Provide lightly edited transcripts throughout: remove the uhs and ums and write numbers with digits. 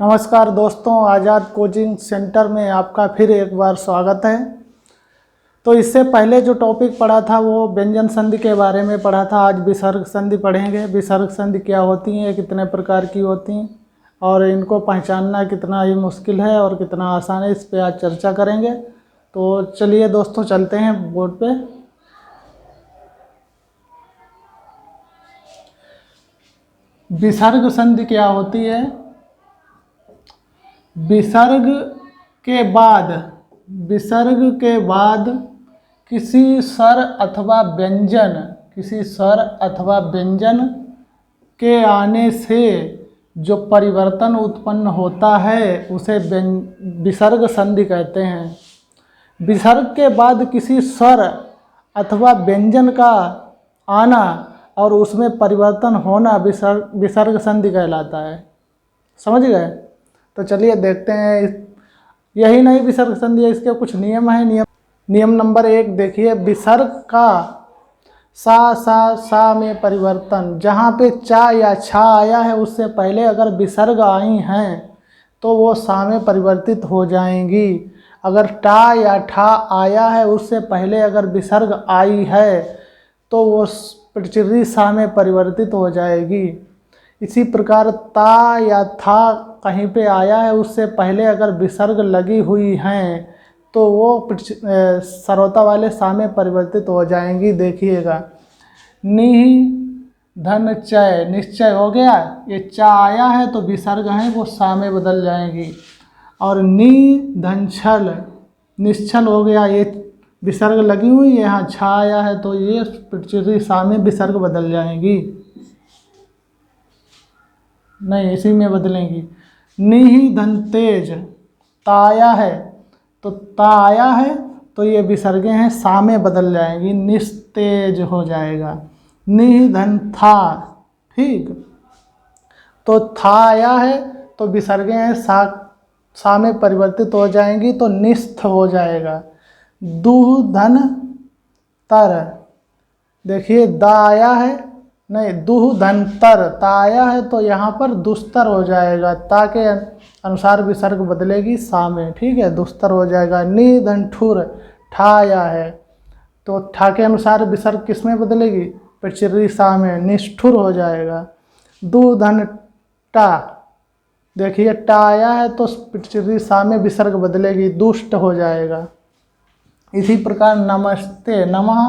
नमस्कार दोस्तों, आज़ाद coaching centre में आपका फिर एक बार स्वागत है। तो इससे पहले जो टॉपिक पढ़ा था वो व्यंजन संधि के बारे में पढ़ा था। आज विसर्ग संधि पढ़ेंगे। विसर्ग संधि क्या होती हैं, कितने प्रकार की होती हैं और इनको पहचानना कितना ही मुश्किल है और कितना आसान है, इस पर आज चर्चा करेंगे। तो चलिए दोस्तों, चलते हैं बोर्ड पे। विसर्ग संधि क्या होती है? विसर्ग के बाद किसी स्वर अथवा व्यंजन के आने से जो परिवर्तन उत्पन्न होता है उसे विसर्ग संधि कहते हैं। विसर्ग के बाद किसी स्वर अथवा व्यंजन का आना और उसमें परिवर्तन होना विसर्ग संधि कहलाता है। समझ गए? तो चलिए देखते हैं। यही नहीं विसर्ग संधि है, इसके कुछ नियम हैं। नियम नंबर 1 देखिए, विसर्ग का सा में परिवर्तन। जहाँ पे चा या छा आया है उससे पहले अगर विसर्ग आई हैं तो वो सा में परिवर्तित हो जाएंगी। अगर टा या ठा आया है उससे पहले अगर विसर्ग आई है तो वो पिचर्री सा में परिवर्तित हो जाएगी। इसी प्रकार ता या था कहीं पे आया है उससे पहले अगर विसर्ग लगी हुई हैं तो वो सरोता वाले सा में परिवर्तित हो जाएंगी। देखिएगा, नि धन चय, निश्चय हो गया। ये चा आया है तो विसर्ग हैं वो सा में बदल जाएंगी। और नि धन छल, निश्चल हो गया। ये विसर्ग लगी हुई है, यहाँ छा आया है तो ये पिचर्री सा में विसर्ग बदल जाएंगी, नहीं इसी में बदलेंगी। नि धन तेज, ताया है तो ताया है तो ये विसर्गें हैं सा में बदल जाएंगी, निस्तेज हो जाएगा। नि धन था, ठीक, तो था आया है तो विसर्गें हैं सा में परिवर्तित हो जाएंगी तो निस्थ हो जाएगा। दु धन तर, देखिए दा आया है, नहीं दुह धन तर, ता आया है तो यहाँ पर दुस्तर हो जाएगा। ता के अनुसार विसर्ग बदलेगी सा में, ठीक है, दुस्तर हो जाएगा। नि धन ठुर, ठा आया है तो ठा के अनुसार विसर्ग किस में बदलेगी? पिचर्री सा में, निष्ठुर हो जाएगा। दु धन टा, देखिए टा आया है तो पिचर्री सा में विसर्ग बदलेगी, दुष्ट हो जाएगा। इसी प्रकार नमस्ते, नमः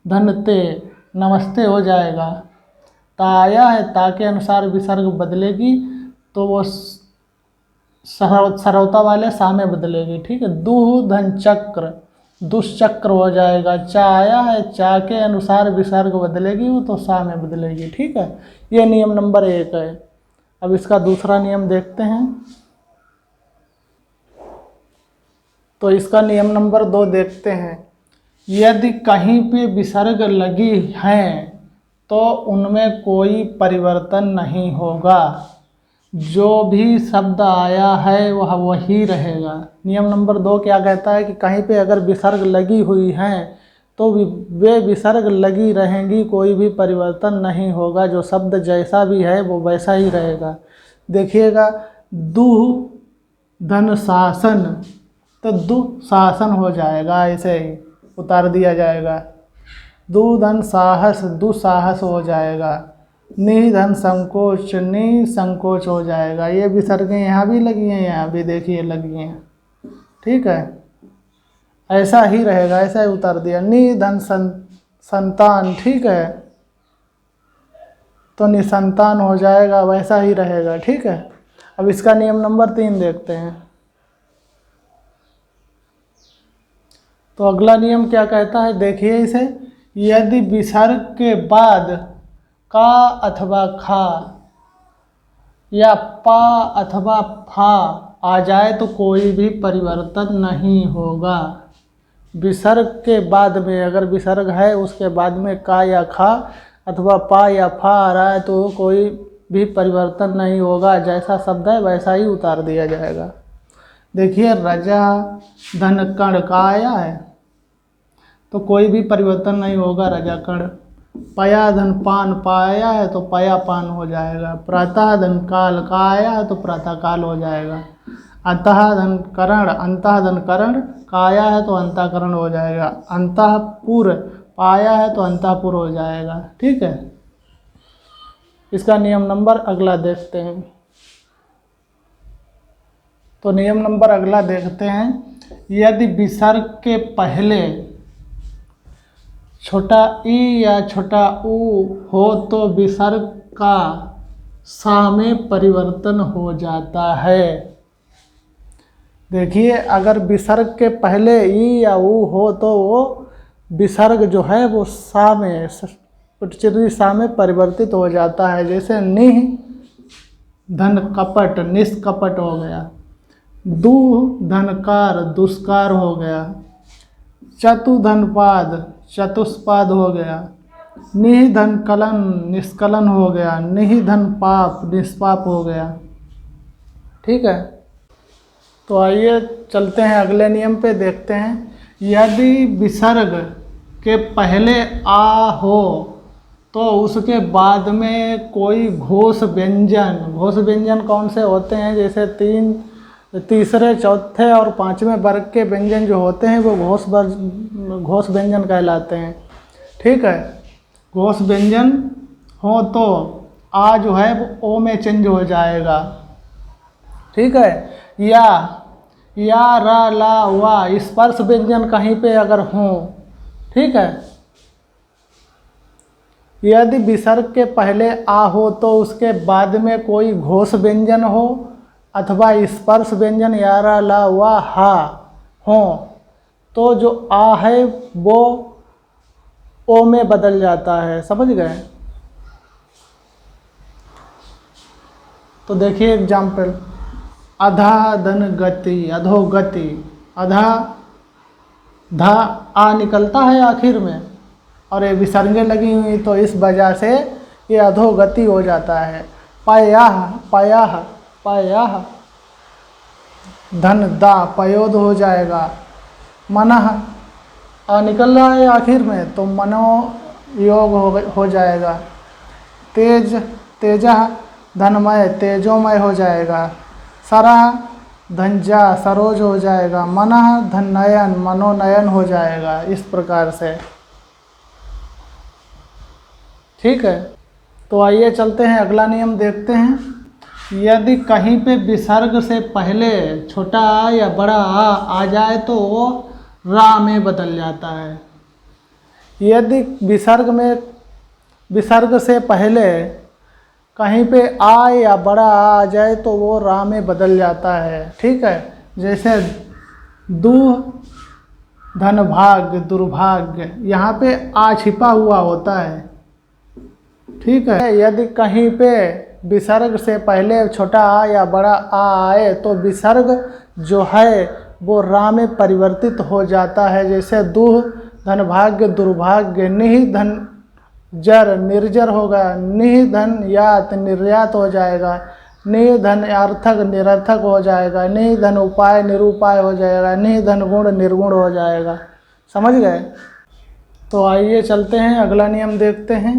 धन ते, नमस्ते हो जाएगा। ता आया है, ता के अनुसार विसर्ग बदलेगी तो वो सरौता वाले सा में बदलेगी, ठीक है। दुह धन चक्र, दुष्चक्र हो जाएगा। चा आया है, चा के अनुसार विसर्ग बदलेगी वो तो सा में बदलेगी, ठीक है। ये नियम नंबर 1 है। अब इसका दूसरा नियम देखते हैं। तो इसका नियम नंबर 2 देखते हैं। यदि कहीं पे विसर्ग लगी हैं तो उनमें कोई परिवर्तन नहीं होगा, जो भी शब्द आया है वह वही रहेगा। नियम नंबर 2 क्या कहता है कि कहीं पे अगर विसर्ग लगी हुई हैं तो वे विसर्ग लगी रहेंगी, कोई भी परिवर्तन नहीं होगा, जो शब्द जैसा भी है वो वैसा ही रहेगा। देखिएगा, दुह धन शासन, तो दुशासन हो जाएगा, ऐसे ही उतार दिया जाएगा। दुधन साहस, दुसाहस हो जाएगा। निधन संकोच, निसंकोच हो जाएगा। ये विसर्गें यहाँ भी लगी हैं, यहाँ भी देखिए लगी हैं, ठीक है, ऐसा ही रहेगा, ऐसा ही उतार दिया। निधन संतान, ठीक है, तो निसंतान हो जाएगा, वैसा ही रहेगा, ठीक है। अब इसका नियम नंबर 3 देखते हैं। तो अगला नियम क्या कहता है, देखिए इसे। यदि विसर्ग के बाद का अथवा खा या पा अथवा फा आ जाए तो कोई भी परिवर्तन नहीं होगा। विसर्ग के बाद में अगर विसर्ग है उसके बाद में का या खा अथवा पा या फा आ रहा है तो कोई भी परिवर्तन नहीं होगा, जैसा शब्द है वैसा ही उतार दिया जाएगा। देखिए, रजा धन कण का आया है तो कोई भी परिवर्तन नहीं होगा, रजाकण। पया धन पान पाया है तो पया पान हो जाएगा। प्रातः धन काल का आया है तो प्रातः काल हो जाएगा। अंतः धन करण, अंतः धन करण काया है तो अंतःकरण हो जाएगा। अंतःपुर पाया है तो अंतःपुर हो जाएगा। ठीक है, इसका नियम नंबर अगला देखते हैं। तो नियम नंबर अगला देखते हैं, यदि विसर्ग के पहले छोटा ई या छोटा ऊ हो तो विसर्ग का सा में परिवर्तन हो जाता है। देखिए, अगर विसर्ग के पहले ई या ऊ हो तो वो विसर्ग जो है वो सा में, उच्चारण सा में परिवर्तित हो जाता है। जैसे निह धन कपट निष्कपट हो गया, दु धनकार दुष्कार हो गया, चतु धनपाद चतुष्पाद हो गया, निह धन कलन निष्कलन हो गया, निह धन पाप निष्पाप हो गया। ठीक है, तो आइए चलते हैं अगले नियम पे, देखते हैं। यदि विसर्ग के पहले आ हो तो उसके बाद में कोई घोष व्यंजन कौन से होते हैं, जैसे तीसरे चौथे और पांचवें वर्ग के व्यंजन जो होते हैं वो घोष व्यंजन कहलाते हैं। ठीक है, घोष व्यंजन हो तो आ जो है वो ओ में चेंज हो जाएगा। ठीक है, या रा ला वा स्पर्श व्यंजन कहीं पे अगर हो, ठीक है, यदि विसर्ग के पहले आ हो तो उसके बाद में कोई घोष व्यंजन हो अथवा स्पर्श व्यंजन या रा ला वा हा हो तो जो आ है वो ओ में बदल जाता है। समझ गए? तो देखिए एग्जाम्पल, अधा धन गति अधोगति, अधा धा आ निकलता है आखिर में और ये विसर्गें लगी हुई तो इस वजह से ये अधोगति हो जाता है। पयाह पयाह पयाह धन दा पयोद हो जाएगा। मनः आ निकल रहा है आखिर में तो मनो योग हो जाएगा। तेज तेजः धनमय तेजोमय हो जाएगा। सरह धनजा सरोज हो जाएगा। मनः धननयन मनोनयन हो जाएगा। इस प्रकार से। ठीक है, तो आइए चलते हैं अगला नियम देखते हैं। यदि कहीं पे विसर्ग से पहले छोटा आ या बड़ा आ जाए तो वो रा में बदल जाता है। यदि विसर्ग से पहले कहीं पे आ या बड़ा आ जाए तो वो रा में बदल जाता है। ठीक है, जैसे दुह धन भाग्य दुर्भाग्य, यहाँ पे आ छिपा हुआ होता है। ठीक है, यदि कहीं पे विसर्ग से पहले छोटा आ या बड़ा आ आए तो विसर्ग जो है वो रा में परिवर्तित हो जाता है। जैसे दुह धन भाग्य दुर्भाग्य, निह धन जर निर्जर होगा, निह धन यात निर्यात हो जाएगा, निह धन अर्थक निरर्थक हो जाएगा, निह धन उपाय निरुपाय हो जाएगा, निह धन गुण निर्गुण हो जाएगा। समझ गए? तो आइए चलते हैं अगला नियम देखते हैं।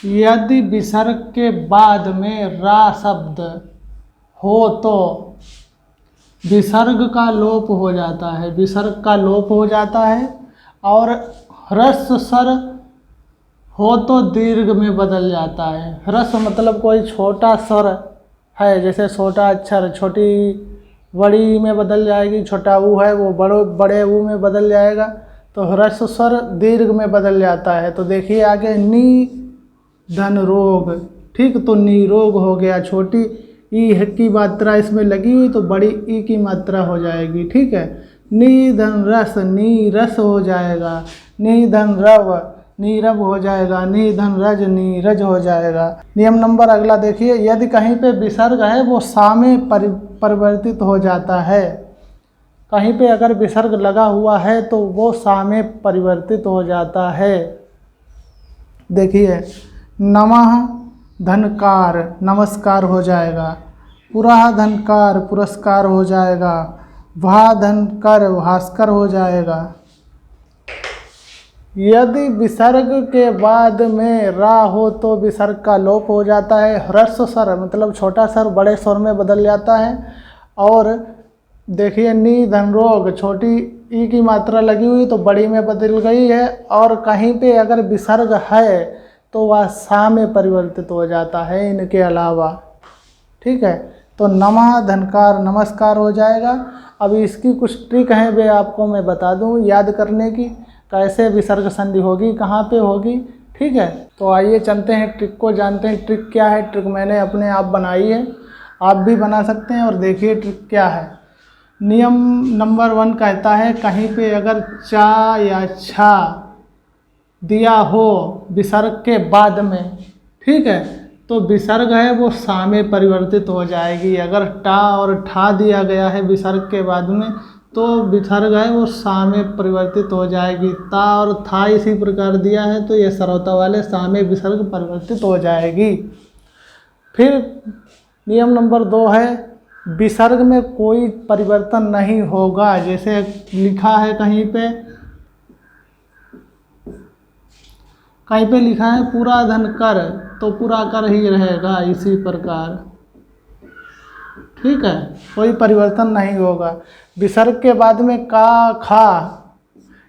यदि विसर्ग के बाद में रा शब्द हो तो विसर्ग का लोप हो जाता है। विसर्ग का लोप हो जाता है और ह्रस्व स्वर हो तो दीर्घ में बदल जाता है। ह्रस्व मतलब कोई छोटा स्वर है, जैसे छोटा अक्षर छोटी बड़ी में बदल जाएगी, छोटा ऊ है वो बड़े ऊ में बदल जाएगा, तो ह्रस्व स्वर दीर्घ में बदल जाता है। तो देखिए आगे नी धन रोग, ठीक, तो निरोग हो गया। छोटी ई की मात्रा इसमें लगी हुई तो बड़ी ई की मात्रा हो जाएगी। ठीक है, नी धन रस नी रस हो जाएगा। नी धन रव नीरव हो जाएगा। नी धन रज नीरज हो जाएगा। नियम नंबर अगला देखिए। यदि कहीं पे विसर्ग है वो सा में परिवर्तित हो जाता है। कहीं पे अगर विसर्ग लगा हुआ है तो वो सा में परिवर्तित हो जाता है। देखिए, नमः धनकार नमस्कार हो जाएगा। पुरः धनकार पुरस्कार हो जाएगा। भा धनकर भास्कर हो जाएगा। यदि विसर्ग के बाद में रा हो तो विसर्ग का लोप हो जाता है। ह्रस्व स्वर मतलब छोटा स्वर बड़े स्वर में बदल जाता है। और देखिए नी धन रोग छोटी ई की मात्रा लगी हुई तो बड़ी में बदल गई है। और कहीं पे अगर विसर्ग है तो वह सा में परिवर्तित हो जाता है इनके अलावा। ठीक है, तो नमः धनकार नमस्कार हो जाएगा। अब इसकी कुछ ट्रिक हैं वे आपको मैं बता दूं याद करने की, कैसे विसर्ग संधि होगी, कहाँ पे होगी। ठीक है, तो आइए चलते हैं ट्रिक को जानते हैं। ट्रिक क्या है? ट्रिक मैंने अपने आप बनाई है, आप भी बना सकते हैं। और देखिए ट्रिक क्या है। नियम नंबर 1 कहता है कहीं पे अगर चा या छा दिया हो विसर्ग के बाद में, ठीक है, तो विसर्ग है वो सा में परिवर्तित हो जाएगी। अगर टा और ठा दिया गया है विसर्ग के बाद में तो विसर्ग है वो सा में परिवर्तित हो जाएगी। ता और था इसी प्रकार दिया है तो ये सरौता वाले सा में विसर्ग परिवर्तित हो जाएगी। फिर नियम नंबर 2 है विसर्ग में कोई परिवर्तन नहीं होगा। जैसे लिखा है कहीं पे लिखा है पूरा धन कर, तो पूरा कर ही रहेगा इसी प्रकार। ठीक है, कोई परिवर्तन नहीं होगा। विसर्ग के बाद में का खा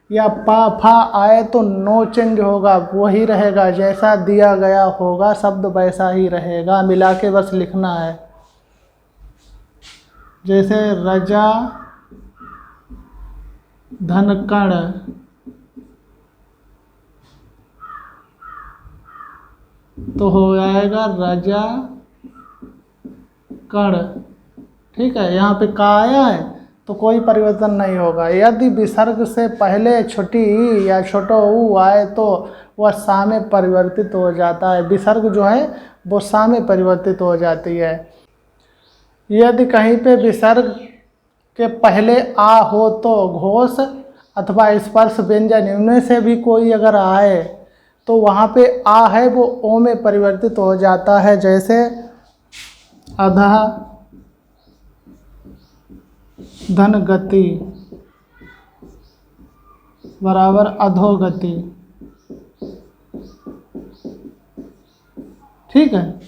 या पा फा आए तो नो चेंज होगा, वही रहेगा जैसा दिया गया होगा शब्द वैसा ही रहेगा, मिला के बस लिखना है। जैसे रजा धनकण, तो हो जाएगा रजा कण। ठीक है, यहाँ पे का आया है तो कोई परिवर्तन नहीं होगा। यदि विसर्ग से पहले छोटी ई या छोटा ऊ आए तो वह सा में परिवर्तित हो जाता है। विसर्ग जो है वो सा में परिवर्तित हो जाती है। यदि कहीं पे विसर्ग के पहले आ हो तो घोष अथवा स्पर्श व्यंजन इनमें से भी कोई अगर आए तो वहाँ पे आ है वो ओ में परिवर्तित हो जाता है। जैसे अधा धन गति बराबर अधोगति। ठीक है,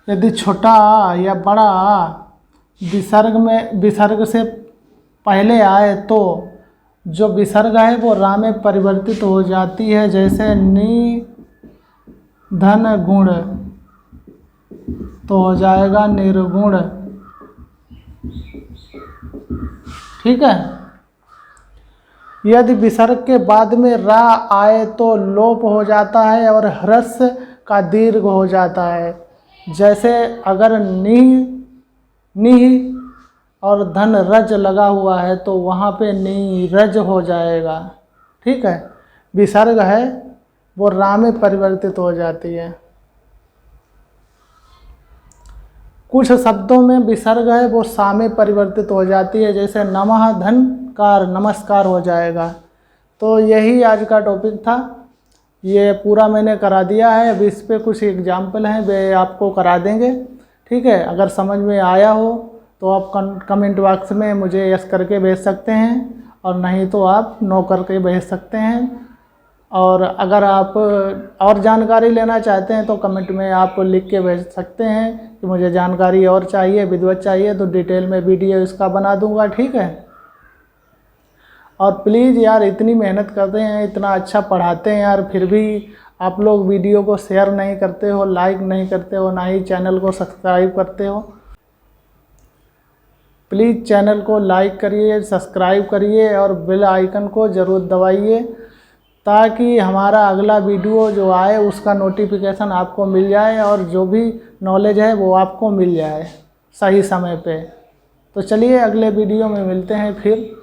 यदि छोटा आ या बड़ा आ विसर्ग से पहले आए तो जो विसर्ग है वो रा में परिवर्तित हो जाती है। जैसे नी धन गुण तो हो जाएगा निर्गुण। ठीक है, यदि विसर्ग के बाद में रा आए तो लोप हो जाता है और ह्रस्व का दीर्घ हो जाता है। जैसे अगर नी और धन रज लगा हुआ है तो वहाँ पे नीरज हो जाएगा। ठीक है, विसर्ग है वो रा में परिवर्तित हो जाती है। कुछ शब्दों में विसर्ग है वो सा में परिवर्तित हो जाती है। जैसे नमः धनकार नमस्कार हो जाएगा। तो यही आज का टॉपिक था, ये पूरा मैंने करा दिया है। अब इस पे कुछ एग्जाम्पल हैं वे आपको करा देंगे। ठीक है, अगर समझ में आया हो तो आप कमेंट बॉक्स में मुझे यस करके भेज सकते हैं, और नहीं तो आप नो करके भेज सकते हैं। और अगर आप और जानकारी लेना चाहते हैं तो कमेंट में आप लिख के भेज सकते हैं कि मुझे जानकारी और चाहिए, विधिवत चाहिए, तो डिटेल में वीडियो इसका बना दूंगा। ठीक है, और प्लीज़ यार इतनी मेहनत करते हैं, इतना अच्छा पढ़ाते हैं यार, फिर भी आप लोग वीडियो को शेयर नहीं करते हो, लाइक नहीं करते हो, ना ही चैनल को सब्सक्राइब करते हो। प्लीज़ चैनल को लाइक करिए, सब्सक्राइब करिए और बेल आइकन को ज़रूर दबाइए ताकि हमारा अगला वीडियो जो आए उसका नोटिफिकेशन आपको मिल जाए और जो भी नॉलेज है वो आपको मिल जाए सही समय पे। तो चलिए अगले वीडियो में मिलते हैं फिर।